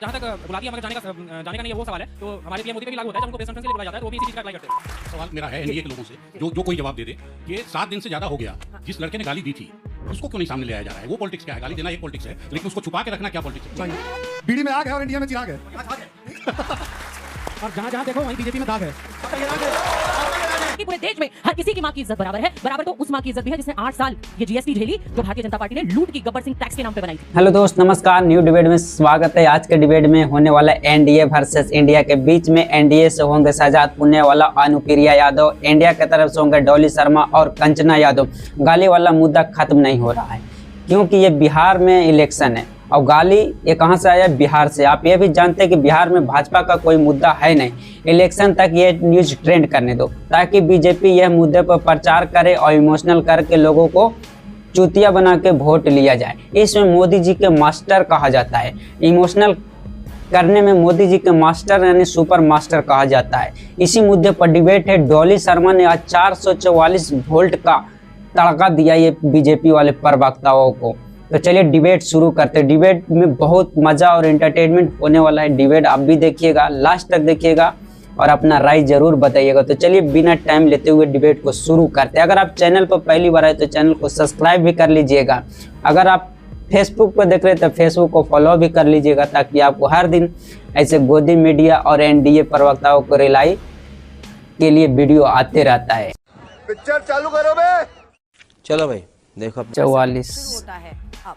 जहाँ तक बुलाती मगर जाने का नहीं है वो सवाल है, तो हमारे पीएम मोदी पे भी लागू होता है। जब उनको प्रेस कॉन्फ्रेंस के लिए बुलाया जाता है तो वो भी इसी चीज़ का अप्लाई करते हैं। सवाल मेरा है एनडीए के लोगों से, जो कोई जवाब दे दे कि 7 दिन से ज्यादा हो गया, जिस लड़के ने गाली दी थी उसको क्यों नहीं सामने ले आया जा रहा है? वो पॉलिटिक्स क्या है? गाली देना एक पॉलिटिक्स है, लेकिन उसको छुपा के रखना क्या पॉलिटिक्स है? बीड़ी में आग है और इंडिया में चिराग है। और जहाँ जहाँ देखो वहीं बीजेपी में दाग है। कि पूरे देश में हर किसी की मां की इज्जत बराबर है, बराबर तो उस मां की इज्जत भी है जिसने 8 साल ये जीएसटी झेली, जो भारतीय जनता पार्टी ने लूट की गब्बर सिंह टैक्स के नाम पे बनाई थी। हेलो दोस्त, नमस्कार। न्यू डिबेट में स्वागत है। आज के डिबेट में होने वाला एनडीए वर्सेस इंडिया के बीच में एनडीए से होंगे शहजाद पुनेवाला, अनुप्रिया यादव, इंडिया की तरफ से होंगे डॉली शर्मा और कंचना यादव। गाली वाला मुद्दा खत्म नहीं हो रहा है क्योंकि ये बिहार में इलेक्शन है और गाली ये कहाँ से आया? बिहार से। आप ये भी जानते हैं कि बिहार में भाजपा का कोई मुद्दा है नहीं। इलेक्शन तक ये न्यूज ट्रेंड करने दो ताकि बीजेपी यह मुद्दे पर प्रचार करे और इमोशनल करके लोगों को चूतिया बना के वोट लिया जाए। इसमें मोदी जी के मास्टर कहा जाता है। इमोशनल करने में मोदी जी के मास्टर यानी सुपर मास्टर कहा जाता है। इसी मुद्दे पर डिबेट है। डॉली शर्मा ने आज 444 वोल्ट का तड़का दिया ये बीजेपी वाले प्रवक्ताओं को। तो चलिए डिबेट शुरू करते हैं। डिबेट में बहुत मजा और एंटरटेनमेंट होने वाला है। डिबेट आप भी देखिएगा, लास्ट तक देखिएगा और अपना राय जरूर बताइएगा। तो चलिए बिना टाइम लेते हुए डिबेट को शुरू करते हैं। अगर आप चैनल पर पहली बार आए तो चैनल को सब्सक्राइब भी कर लीजिएगा। अगर आप फेसबुक पर देख रहे हैं तो फेसबुक को फॉलो भी कर लीजिएगा ताकि आपको हर दिन ऐसे गोदी मीडिया और एनडीए प्रवक्ताओं को रिलाई के लिए वीडियो आते रहता है। पिक्चर चालू करो बे। चलो भाई देखो 44 होता है। अब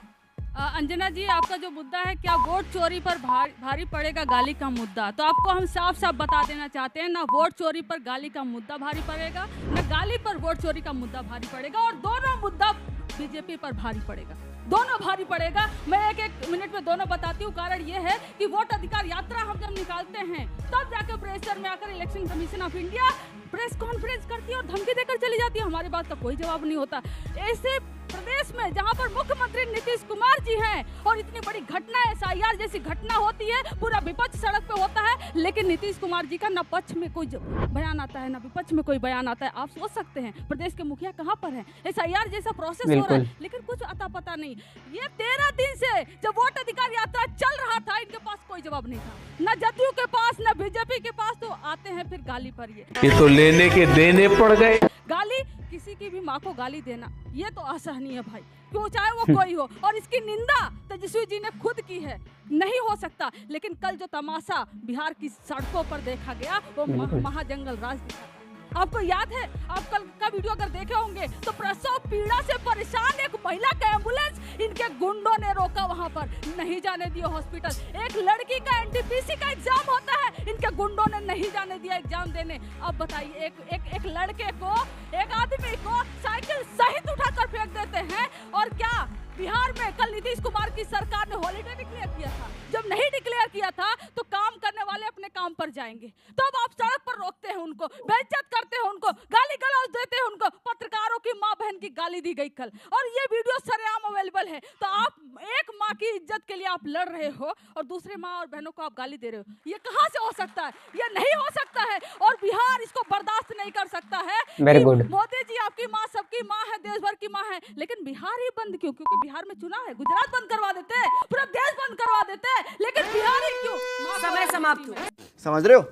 अंजना जी, आपका जो मुद्दा है क्या वोट चोरी पर भारी पड़ेगा गाली का मुद्दा? तो आपको हम साफ साफ बता देना चाहते हैं, ना वोट चोरी पर गाली का मुद्दा भारी पड़ेगा, ना गाली पर वोट चोरी का मुद्दा भारी पड़ेगा, और दोनों मुद्दा बीजेपी पर भारी पड़ेगा। दोनों भारी पड़ेगा। मैं एक मिनट में दोनों बताती हूँ। कारण ये है कि वोट अधिकार यात्रा हम जब निकालते हैं तब जाकर प्रेशर में आकर election commission of India press conference करती है और धमकी देकर चली जाती है। हमारे बात का कोई जवाब नहीं होता। ऐसे प्रदेश में जहां पर मुख्यमंत्री नीतीश कुमार जी हैं और इतनी बड़ी घटना एसआईआर जैसी घटना होती है, पूरा विपक्ष सड़क पे होता है, लेकिन नीतीश कुमार जी का न पक्ष में कोई बयान आता है, न विपक्ष में कोई बयान आता है। आप सोच सकते हैं प्रदेश के मुखिया कहां पर हैं? एसआईआर जैसा प्रोसेस हो रहा है लेकिन कुछ अता पता नहीं। ये 13 दिन से जब वोट अधिकार यात्रा चल रहा था इनके पास कोई जवाब नहीं था, न जदयू के पास न बीजेपी के पास। तो आते हैं फिर गाली पर। ये तो लेने के देने पड़ गए। गाली, किसी की भी माँ को गाली देना ये तो असहनीय है भाई, क्यों चाहे वो कोई हो। और इसकी निंदा तेजस्वी जी ने खुद की है। नहीं हो सकता। लेकिन कल जो तमाशा बिहार की सड़कों पर देखा गया वो महाजंगल राज दिखा। आपको याद है, आप कल का वीडियो अगर देखे होंगे तो प्रसव पीड़ा से परेशान एक महिला का एम्बुलेंस इनके गुंडों ने रोका, वहां पर नहीं जाने दिया हॉस्पिटल। एक लड़की का एनटीपीसी का एग्जाम होता है, इनके गुंडों ने नहीं जाने दिया एग्जाम देने। अब बताइए, एक लड़के को, एक आदमी को साइकिल सहित उठाकर फेंक देते हैं। और क्या बिहार में कल नीतीश कुमार की सरकार ने हॉलीडे डिक्लेयर किया था? जब नहीं डिक्लेयर किया था तो काम करने वाले अपने काम पर जाएंगे, तब आप सड़क पर रोकते हैं उनको, बेइज्जत करते हैं उनको, गाली गलौज देते हैं उनको। पत्रकारों की माँ बहन की गाली दी गई कल, और ये वीडियो सरेआम अवेलेबल है। तो आप एक माँ की इज्जत के लिए आप लड़ रहे हो और दूसरे माँ और बहनों को आप गाली दे रहे हो। ये कहाँ से हो सकता है? ये नहीं हो सकता है और बिहार इसको बर्दाश्त नहीं कर सकता है। Very good. मोदी जी, आपकी माँ सबकी माँ है, देश भर की माँ है, लेकिन बिहार ही बंद क्यों? क्योंकि बिहार में चुनाव है। गुजरात बंद करवा देते हैं, पूरा देश बंद करवा देते हैं, लेकिन बिहार ही क्यों? समय समाप्त हुआ। समझ रहे हो?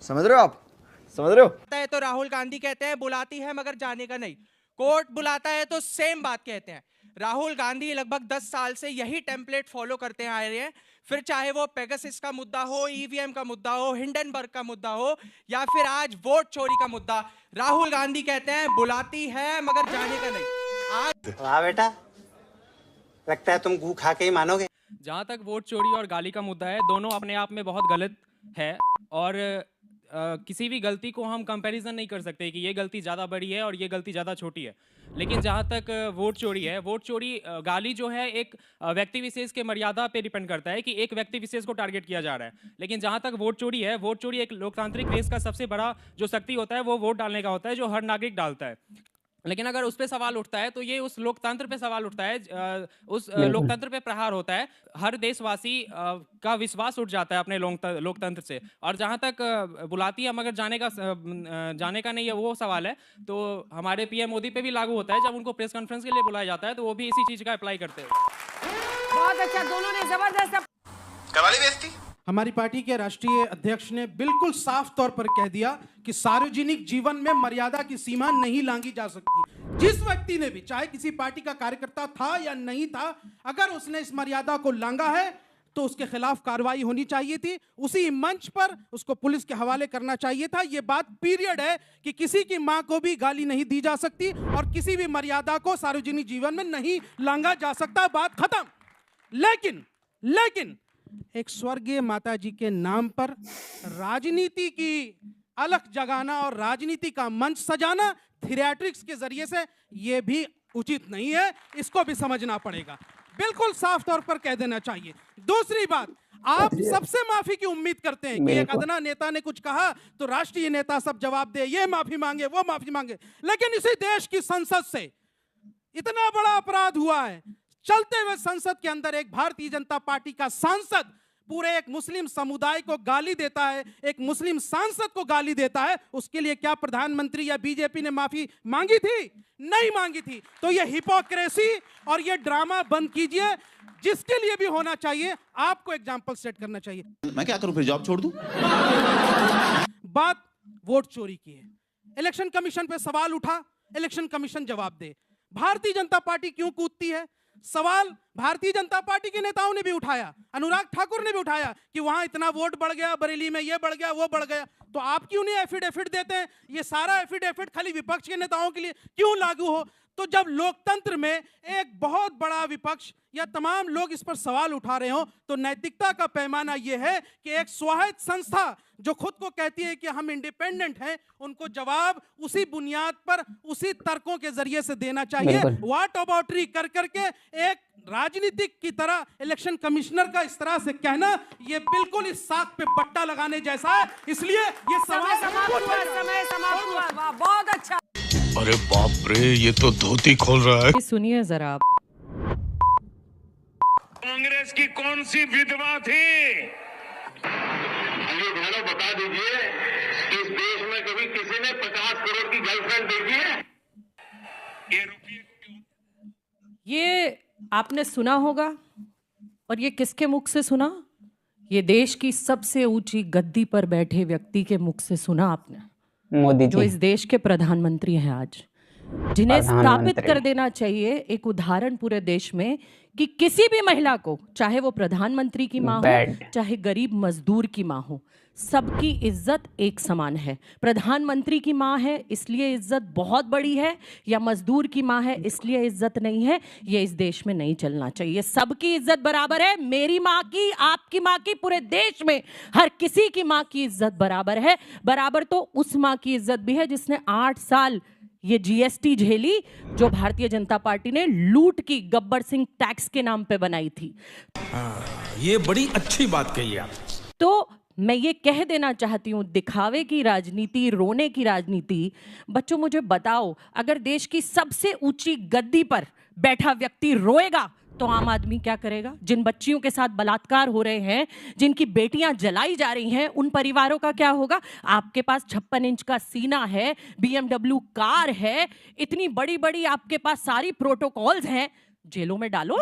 समझ रहे हो आप? समझ रहे हो? तो राहुल गांधी कहते हैं बुलाती है मगर जाने का नहीं। कोर्ट बुलाता है तो सेम बात कहते हैं। राहुल गांधी लगभग 10 साल से यही टेम्पलेट फॉलो करते आ रहे हैं। फिर चाहे वो पेगासस का मुद्दा हो, ईवीएम का मुद्दा हो, हिंडनबर्ग का मुद्दा हो, या फिर आज वोट चोरी का मुद्दा, राहुल गांधी कहते हैं बुलाती है मगर जाने का नहीं। आज वाह बेटा, लगता है तुम गू खा के ही मानोगे। जहाँ तक वोट चोरी और गाली का मुद्दा है, दोनों अपने आप में बहुत गलत है और किसी भी गलती को हम कंपैरिजन नहीं कर सकते कि ये गलती ज़्यादा बड़ी है और ये गलती ज़्यादा छोटी है। लेकिन जहाँ तक वोट चोरी है, वोट चोरी गाली जो है एक व्यक्ति विशेष के मर्यादा पे डिपेंड करता है कि एक व्यक्ति विशेष को टारगेट किया जा रहा है। लेकिन जहाँ तक वोट चोरी है, वोट चोरी एक लोकतांत्रिक देश का सबसे बड़ा जो शक्ति होता है वो वोट डालने का होता है, जो हर नागरिक डालता है। लेकिन अगर उस पे सवाल उठता है तो ये उस लोकतंत्र पे सवाल उठता है, उस लोकतंत्र पे प्रहार होता है। हर देशवासी का विश्वास उठ जाता है अपने लोकतंत्र से। और जहाँ तक बुलाती है मगर जाने का नहीं है वो सवाल है, तो हमारे पीएम मोदी पे भी लागू होता है। जब उनको प्रेस कॉन्फ्रेंस के लिए बुलाया जाता है तो वो भी इसी चीज का अप्लाई करते हैं। बहुत अच्छा, दोनों ने जबरदस्त करवा ली बेइज्जती। हमारी पार्टी के राष्ट्रीय अध्यक्ष ने बिल्कुल साफ तौर पर कह दिया कि सार्वजनिक जीवन में मर्यादा की सीमा नहीं लांघी जा सकती। जिस व्यक्ति ने भी, चाहे किसी पार्टी का कार्यकर्ता था या नहीं था, अगर उसने इस मर्यादा को लांघा है तो उसके खिलाफ कार्रवाई होनी चाहिए थी। उसी मंच पर उसको पुलिस के हवाले करना चाहिए था। यह बात पीरियड है कि किसी की मां को भी गाली नहीं दी जा सकती और किसी भी मर्यादा को सार्वजनिक जीवन में नहीं लांघा जा सकता। बात खत्म। लेकिन एक स्वर्गीय माताजी के नाम पर राजनीति की अलख जगाना और राजनीति का मंच सजाना थिएट्रिक्स के जरिए से यह भी उचित नहीं है। इसको भी समझना पड़ेगा। बिल्कुल साफ तौर पर कह देना चाहिए। दूसरी बात, आप सबसे माफी की उम्मीद करते हैं कि एक अदना नेता ने कुछ कहा तो राष्ट्रीय नेता सब जवाब दे, ये माफी मांगे, वो माफी मांगे। लेकिन इसी देश की संसद से इतना बड़ा अपराध हुआ है। चलते हुए संसद के अंदर एक भारतीय जनता पार्टी का सांसद पूरे एक मुस्लिम समुदाय को गाली देता है, एक मुस्लिम सांसद को गाली देता है। उसके लिए क्या प्रधानमंत्री या बीजेपी ने माफी मांगी थी? नहीं मांगी थी। तो ये हिपोक्रेसी और ये ड्रामा बंद कीजिए। जिसके लिए भी होना चाहिए, आपको एग्जाम्पल सेट करना चाहिए। मैं क्या करूं फिर, जॉब छोड़ दूं? बात वोट चोरी की है। इलेक्शन कमीशन पे सवाल उठा, इलेक्शन कमीशन जवाब दे। भारतीय जनता पार्टी क्यों कूदती है? सवाल भारतीय जनता पार्टी के नेताओं ने भी उठाया, अनुराग ठाकुर ने भी उठाया कि वहां इतना वोट बढ़ गया, बरेली में ये बढ़ गया, वो बढ़ गया। तो आप क्यों नहीं एफिडेविट देते हैं? ये सारा एफिडेविट खाली विपक्ष के नेताओं के लिए क्यों लागू हो? तो जब लोकतंत्र में एक बहुत बड़ा विपक्ष या तमाम लोग इस पर सवाल उठा रहे हो, तो नैतिकता का पैमाना यह है कि एक स्वायत्त संस्था जो खुद को कहती है कि हम इंडिपेंडेंट हैं, उनको जवाब उसी बुनियाद पर, उसी तर्कों के जरिए से देना चाहिए। व्हाट अबाउटरी कर करके एक राजनीतिक की तरह इलेक्शन कमिश्नर का इस तरह से कहना, ये बिल्कुल इस साख पे बट्टा लगाने जैसा है। इसलिए ये समय समाप्त हुआ। बहुत अच्छा। अरे बाप रे, ये तो धोती खोल रहा है। सुनिए जरा आप। कांग्रेस की कौन सी विधवा थी? बता दीजिए, इस देश में कभी किसी ने 50 करोड़ की गर्लफ्रेंड देखी है? ये आपने सुना होगा, और ये किसके मुख से सुना? ये देश की सबसे ऊंची गद्दी पर बैठे व्यक्ति के मुख से सुना आपने, मोदी जी, जो इस देश के प्रधानमंत्री हैं आज, जिन्हें स्थापित कर देना चाहिए एक उदाहरण पूरे देश में कि किसी भी महिला को, चाहे वो प्रधानमंत्री की माँ हो, चाहे गरीब मजदूर की माँ हो, सबकी इज्जत एक समान है। प्रधानमंत्री की माँ है इसलिए इज्जत बहुत बड़ी है, या मजदूर की माँ है इसलिए इज्जत नहीं है, ये इस देश में नहीं चलना चाहिए। सबकी इज्जत बराबर है। मेरी माँ की, आपकी माँ की, पूरे देश में हर किसी की माँ की इज्जत बराबर है। बराबर तो उस माँ की इज्जत भी है जिसने 8 साल ये जीएसटी झेली, जो भारतीय जनता पार्टी ने लूट की गब्बर सिंह टैक्स के नाम पे बनाई थी। ये बड़ी अच्छी बात कही आप। तो मैं ये कह देना चाहती हूँ, दिखावे की राजनीति, रोने की राजनीति। बच्चों मुझे बताओ, अगर देश की सबसे ऊंची गद्दी पर बैठा व्यक्ति रोएगा तो आम आदमी क्या करेगा? जिन बच्चियों के साथ बलात्कार हो रहे हैं, जिनकी बेटियां जलाई जा रही हैं, उन परिवारों का क्या होगा? आपके पास 56 इंच का सीना है, BMW कार है, इतनी बड़ी बड़ी आपके पास सारी प्रोटोकॉल्स हैं, जेलों में डालो।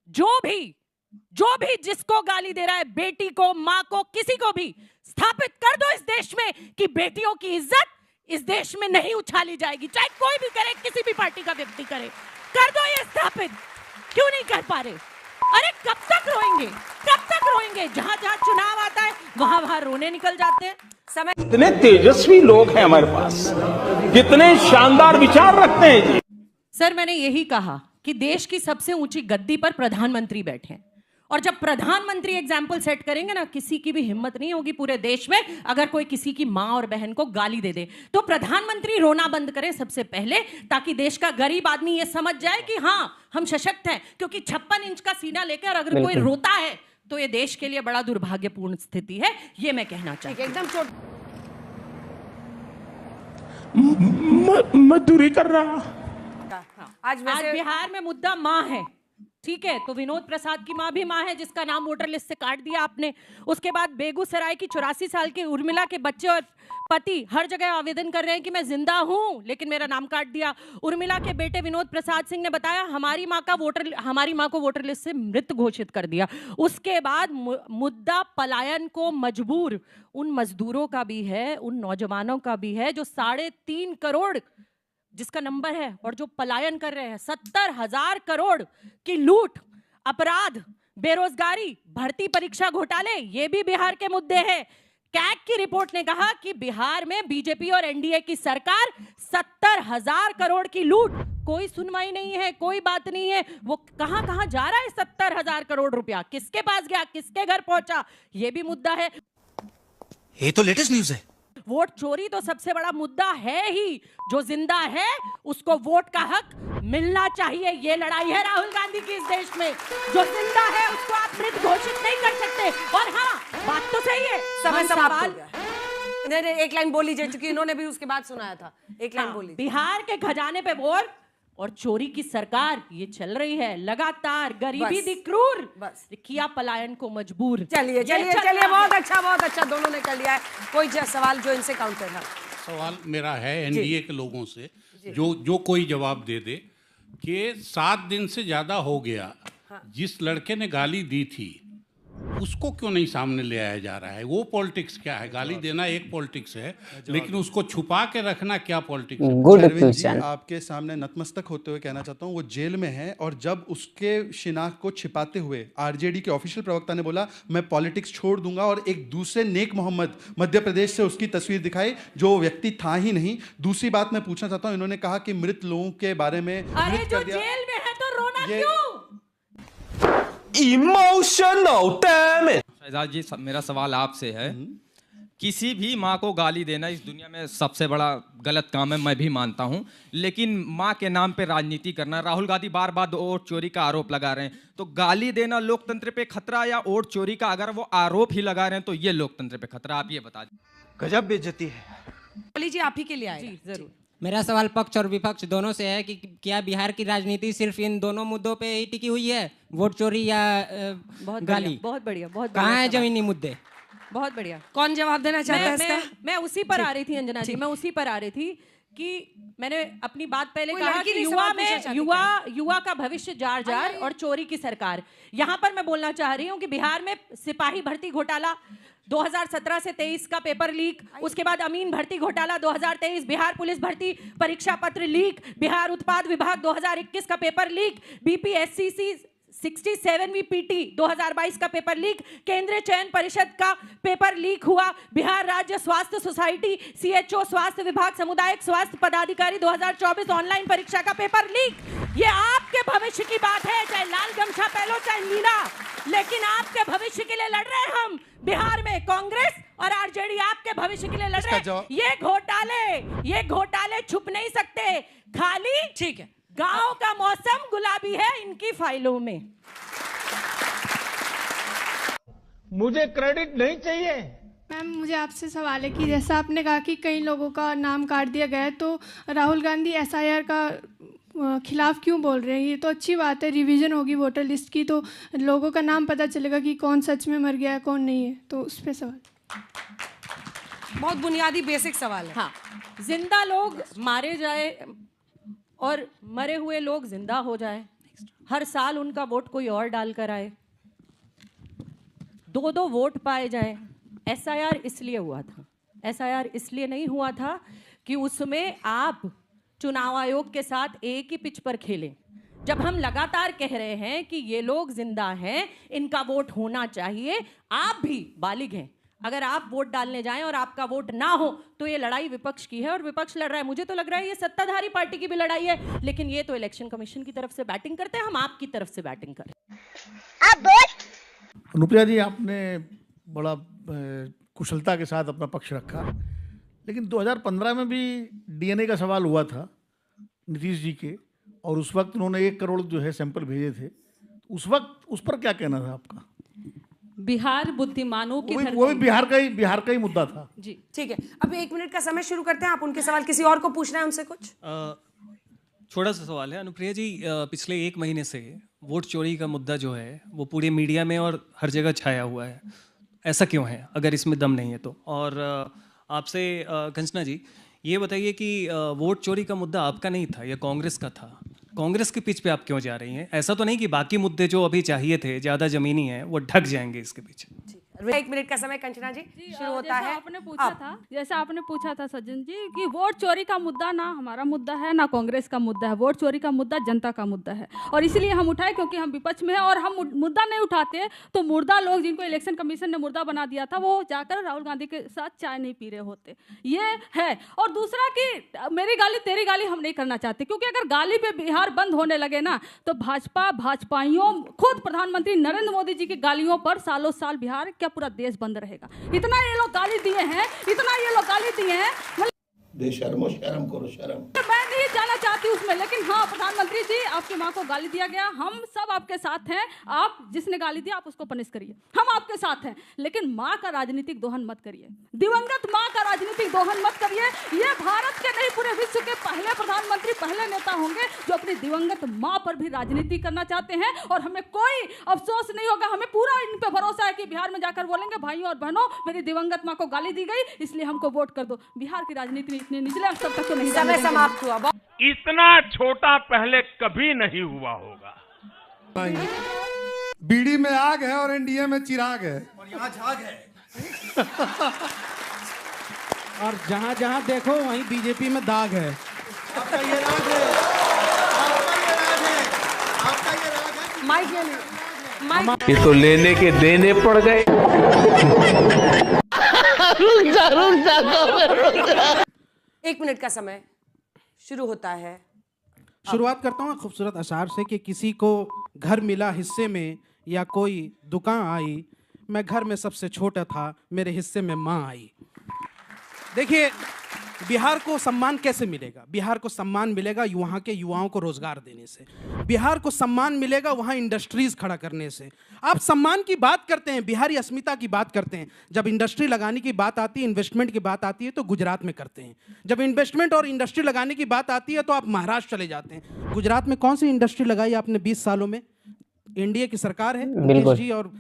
जो भी जिसको गाली दे रहा है, बेटी को, माँ को, किसी को भी स्थापित कर दो इस देश में कि बेटियों की इज्जत इस देश में नहीं उछाली जाएगी, चाहे कोई भी करे, किसी भी पार्टी का व्यक्ति करे। कर दो ये स्थापित। क्यों नहीं कर पा रहे? अरे कब तक रोएंगे? कब तक रोएंगे? जहां जहां चुनाव आता है वहां वहां रोने निकल जाते हैं। समय कितने तेजस्वी लोग हैं हमारे पास, कितने शानदार विचार रखते हैं जी। सर, मैंने यही कहा कि देश की सबसे ऊंची गद्दी पर प्रधानमंत्री बैठे हैं, और जब प्रधानमंत्री एग्जाम्पल सेट करेंगे ना, किसी की भी हिम्मत नहीं होगी पूरे देश में, अगर कोई किसी की माँ और बहन को गाली दे दे तो प्रधानमंत्री रोना बंद करें सबसे पहले, ताकि देश का गरीब आदमी ये समझ जाए कि हाँ, हम सशक्त हैं। क्योंकि 56 इंच का सीना लेकर अगर कोई रोता है तो ये देश के लिए बड़ा दुर्भाग्यपूर्ण स्थिति है। ये मैं कहना चाहती हूं। एकदम मजदूरी कर रहा। आज बिहार में मुद्दा माँ है, ठीक है, तो विनोद प्रसाद की माँ भी माँ है जिसका नाम वोटर लिस्ट से काट दिया आपने। उसके बाद बेगूसराय की 84 साल की उर्मिला के बच्चे और पति हर जगह आवेदन कर रहे हैं कि मैं जिंदा हूं, लेकिन मेरा नाम काट दिया। उर्मिला के बेटे विनोद प्रसाद सिंह ने बताया हमारी माँ को वोटर लिस्ट से मृत घोषित कर दिया। उसके बाद मुद्दा पलायन को मजबूर उन मजदूरों का भी है, उन नौजवानों का भी है जो 3.5 करोड़ जिसका नंबर है और जो पलायन कर रहे हैं। 70,000 करोड़ की लूट, अपराध, बेरोजगारी, भर्ती परीक्षा घोटाले, ये भी बिहार के मुद्दे हैं। कैग की रिपोर्ट ने कहा कि बिहार में बीजेपी और एनडीए की सरकार 70,000 करोड़ की लूट, कोई सुनवाई नहीं है, कोई बात नहीं है। वो कहां कहां जा रहा है 70,000 करोड़ रुपया, किसके पास गया, किसके घर पहुंचा, ये भी मुद्दा है। ये तो लेटेस्ट न्यूज़ है। वोट चोरी तो सबसे बड़ा मुद्दा है ही। जो जिंदा है उसको वोट का हक मिलना चाहिए। ये लड़ाई है राहुल गांधी की इस देश में। जो जिंदा है उसको आप मृत घोषित नहीं कर सकते। और हाँ, बात तो सही है, समय समाप्त हो गया। नहीं, एक लाइन बोली जाए, क्योंकि इन्होंने भी उसके बाद सुनाया था। एक लाइन बोली। बिहार के खजाने पे बोल और चोरी की सरकार ये चल रही है लगातार। गरीबी दी क्रूर, बस किया पलायन को मजबूर। चलिए बहुत अच्छा दोनों ने कर लिया है। कोई सवाल जो इनसे काउंटर है? सवाल मेरा है एनडीए के लोगों से, जो कोई जवाब दे दे कि 7 दिन से ज्यादा हो गया, जिस लड़के ने गाली दी थी उसको क्यों नहीं सामने ले आया जा रहा है? वो पॉलिटिक्स क्या है? गाली देना एक पॉलिटिक्स है, लेकिन उसको छुपा के रखना क्या पॉलिटिक्स है? Good question. आपके सामने नतमस्तक होते हुए कहना चाहता हूँ, वो जेल में है और जब उसके शिनाख्त को छिपाते हुए आरजेडी के ऑफिशियल प्रवक्ता ने बोला मैं पॉलिटिक्स छोड़ दूंगा, और एक दूसरे नेक मोहम्मद मध्य प्रदेश से उसकी तस्वीर दिखाई जो व्यक्ति था ही नहीं। दूसरी बात मैं पूछना चाहता हूँ, इन्होंने कहा कि मृत लोगों के बारे में अरे जो जेल में है तो रोना क्यों? Emotional damn it. Shahzad ji, मेरा सवाल आपसे है, किसी भी माँ को गाली देना इस दुनिया में सबसे बड़ा गलत काम है, मैं भी मानता हूँ, लेकिन माँ के नाम पे राजनीति करना, राहुल गांधी बार बार वोट चोरी का आरोप लगा रहे हैं, तो गाली देना लोकतंत्र पे खतरा या वोट चोरी का अगर वो आरोप ही लगा रहे हैं तो ये लोकतंत्र पे खतरा? आप ये बता दीजिए। गजब बेइज्जती है। बोली जी, आप ही के लिए आए। जी जरूर। मेरा सवाल पक्ष और विपक्ष दोनों से है कि क्या बिहार की राजनीति सिर्फ इन दोनों मुद्दों पे ही टिकी हुई है, वोट चोरी या गाली? बहुत बढ़िया। कहाँ है जमीनी मुद्दे? बहुत बढ़िया। कौन जवाब देना चाहता है इसका? मैं उसी पर आ रही थी अंजना जी, मैं उसी पर आ रही थी कि मैंने अपनी बात पहले कहा कि युवा का भविष्य जार जार और चोरी की सरकार। यहाँ पर मैं बोलना चाह रही हूँ कि बिहार में सिपाही भर्ती घोटाला 2017 से 23 का पेपर लीक, उसके बाद अमीन भर्ती घोटाला 2023, बिहार पुलिस भर्ती परीक्षा पत्र लीक, बिहार उत्पाद विभाग 2021 का पेपर लीक, बीपीएससीसी 67वीं पीटी 2022 का पेपर लीक, केंद्रीय चयन परिषद का पेपर लीक हुआ, बिहार राज्य स्वास्थ्य सोसाइटी सीएचओ स्वास्थ्य विभाग सामुदायिक स्वास्थ्य पदाधिकारी 2024 ऑनलाइन परीक्षा का पेपर लीक। ये आपके भविष्य की बात है, चाहे लाल गमछा पहनो चाहे नीला, लेकिन आपके भविष्य के लिए लड़ रहे हैं हम। बिहार में कांग्रेस और आरजेडी आपके भविष्य के लिए लड़ रहे हैं। ये घोटाले छुप नहीं सकते। खाली ठीक है, गांव का मौसम गुलाबी है इनकी फाइलों में। मुझे क्रेडिट नहीं चाहिए। मैम, मुझे आपसे सवाल है कि जैसा आपने कहा कि कई लोगों का नाम काट दिया गया है, तो राहुल गांधी एसआईआर का खिलाफ क्यों बोल रहे हैं? ये तो अच्छी बात है, रिवीजन होगी वोटर लिस्ट की तो लोगों का नाम पता चलेगा कि कौन सच में मर गया है कौन नहीं है, तो उस पर सवाल। बहुत बुनियादी बेसिक सवाल है। हाँ, जिंदा लोग मारे जाए और मरे हुए लोग जिंदा हो जाए, हर साल उनका वोट कोई और डाल कर आए, 2-2 वोट पाए जाए। एसआईआर इसलिए हुआ था, एसआईआर इसलिए नहीं हुआ था कि उसमें आप चुनाव आयोग के साथ एक ही पिच पर खेलें। जब हम लगातार कह रहे हैं कि ये लोग जिंदा हैं, इनका वोट होना चाहिए, आप भी बालिग हैं, अगर आप वोट डालने जाएं और आपका वोट ना हो तो ये लड़ाई विपक्ष की है और विपक्ष लड़ रहा है। मुझे तो लग रहा है ये सत्ताधारी पार्टी की भी लड़ाई है, लेकिन ये तो इलेक्शन कमीशन की तरफ से बैटिंग करते हैं, हम आपकी तरफ से बैटिंग कर रहे हैं। अनुप्रिया जी, आपने बड़ा कुशलता के साथ अपना पक्ष रखा, लेकिन 2015 में भी डीएनए का सवाल हुआ था नीतीश जी के, और उस वक्त उन्होंने 1 करोड़ जो है सैंपल भेजे थे। उस वक्त उस पर क्या कहना था आपका? बिहार बुद्धिमानों की वो भी बिहार का ही मुद्दा था। जी ठीक है, अब 1 मिनट का समय शुरू करते हैं। आप उनके सवाल किसी और को पूछना है उनसे कुछ? छोटा सा सवाल है अनुप्रिया जी, पिछले 1 महीने से वोट चोरी का मुद्दा जो है वो पूरे मीडिया में और हर जगह छाया हुआ है, ऐसा क्यों है अगर इसमें दम नहीं है तो? और आपसे कंचना जी ये बताइए कि वोट चोरी का मुद्दा आपका नहीं था, यह कांग्रेस का था। कांग्रेस के पिच पे आप क्यों जा रही हैं? ऐसा तो नहीं कि बाकी मुद्दे जो अभी चाहिए थे ज़्यादा ज़मीनी हैं वो ढक जाएंगे इसके पीछे? 1 मिनट का समय कंचना जी शुरू होता है। आपने पूछा था, जैसा आपने पूछा था सज्जन जी कि वोट चोरी का मुद्दा ना हमारा मुद्दा है ना कांग्रेस का मुद्दा है, वोट चोरी का मुद्दा जनता का मुद्दा है और इसलिए हम उठाए क्योंकि हम विपक्ष में हैं और हम मुद्दा नहीं उठाते तो मुर्दा लोग जिनको इलेक्शन कमीशन ने मुर्दा बना दिया था वो जाकर राहुल गांधी के साथ चाय नहीं पी रहे होते, ये है। और दूसरा कि मेरी गाली तेरी गाली हम नहीं करना चाहते क्योंकि अगर गाली पे बिहार बंद होने लगे ना तो भाजपाइयों खुद प्रधानमंत्री नरेंद्र मोदी जी की गालियों पर सालों साल बिहार क्या पूरा देश बंद रहेगा। इतना ये लोग गाली दिए हैं, इतना ये लोग गाली दिए हैं, बेशर्मो शर्म करो शर्म। मैं नहीं जाना चाहती उसमें, लेकिन हाँ प्रधानमंत्री जी आपकी माँ को गाली दिया गया, हम सब आपके साथ हैं, आप जिसने गाली दी आप उसको पनिश करिए, हम आपके साथ हैं, लेकिन माँ का राजनीतिक दोहन मत करिए, दिवंगत माँ का राजनीतिक दोहन मत करिए। ये भारत के नहीं पूरे विश्व के पहले प्रधानमंत्री पहले नेता होंगे जो अपनी दिवंगत माँ पर भी राजनीति करना चाहते हैं और हमें कोई अफसोस नहीं होगा, हमें पूरा इन पे भरोसा है कि बिहार में जाकर बोलेंगे भाइयों और बहनों मेरी दिवंगत माँ को गाली दी गई इसलिए हमको वोट कर दो। बिहार की राजनीति इतने निचले स्तर तक तो नहीं, समय समाप्त हुआ। इतना छोटा पहले कभी नहीं हुआ होगा। बीड़ी में आग है और एनडीए में चिराग है और यहाँ झाग है। और जहां जहां देखो वहीं बीजेपी में दाग है। आपका ये राज है, आपका ये राज है, आपका ये राज है। माइक ये तो लेने के देने पड़ गए। एक मिनट का समय शुरू होता है। शुरुआत करता हूँ खूबसूरत अशार से कि किसी को घर मिला हिस्से में या कोई दुकान आई, मैं घर में सबसे छोटा था, मेरे हिस्से में माँ आई। देखिए बिहार को सम्मान कैसे मिलेगा? बिहार को सम्मान मिलेगा वहाँ के युवाओं को रोजगार देने से, बिहार को सम्मान मिलेगा वहाँ इंडस्ट्रीज खड़ा करने से। आप सम्मान की बात करते हैं, बिहारी अस्मिता की बात करते हैं, जब इंडस्ट्री लगाने की बात आती है, इन्वेस्टमेंट की बात आती है तो गुजरात में करते हैं, जब इन्वेस्टमेंट और इंडस्ट्री लगाने की बात आती है तो आप महाराष्ट्र चले जाते हैं। गुजरात में कौन सी इंडस्ट्री लगाई आपने 20 सालों में? एनडीए की सरकार है, नीतीश जी और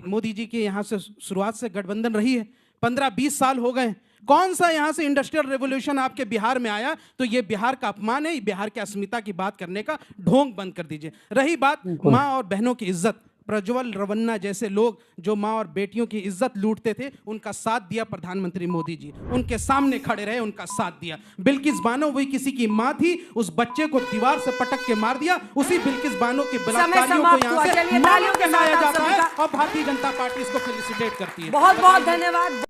मोदी जी के यहाँ से शुरुआत से गठबंधन रही है, 15-20 साल हो गए। कौन सा यहाँ से इंडस्ट्रियल रेवोल्यूशन आपके बिहार में आया? तो ये बिहार का अपमान है, बिहार की अस्मिता की बात करने का ढोंग बंद कर दीजिए। रही बात माँ और बहनों की इज्जत, प्रज्वल रवन्ना जैसे लोग जो माँ और बेटियों की इज्जत लूटते थे उनका साथ दिया प्रधानमंत्री मोदी जी, उनके सामने खड़े रहे, उनका साथ दिया। बिल्किस बानो वही किसी की माँ थी, उस बच्चे को दीवार से पटक के मार दिया, उसी बिल्किस बानो के बलात्कारियों को यहाँ से मार के लाया जाता है और भारतीय जनता पार्टी इसको फेलिसिटेट करती है। बहुत बहुत धन्यवाद।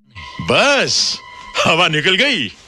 बस हवा निकल गई।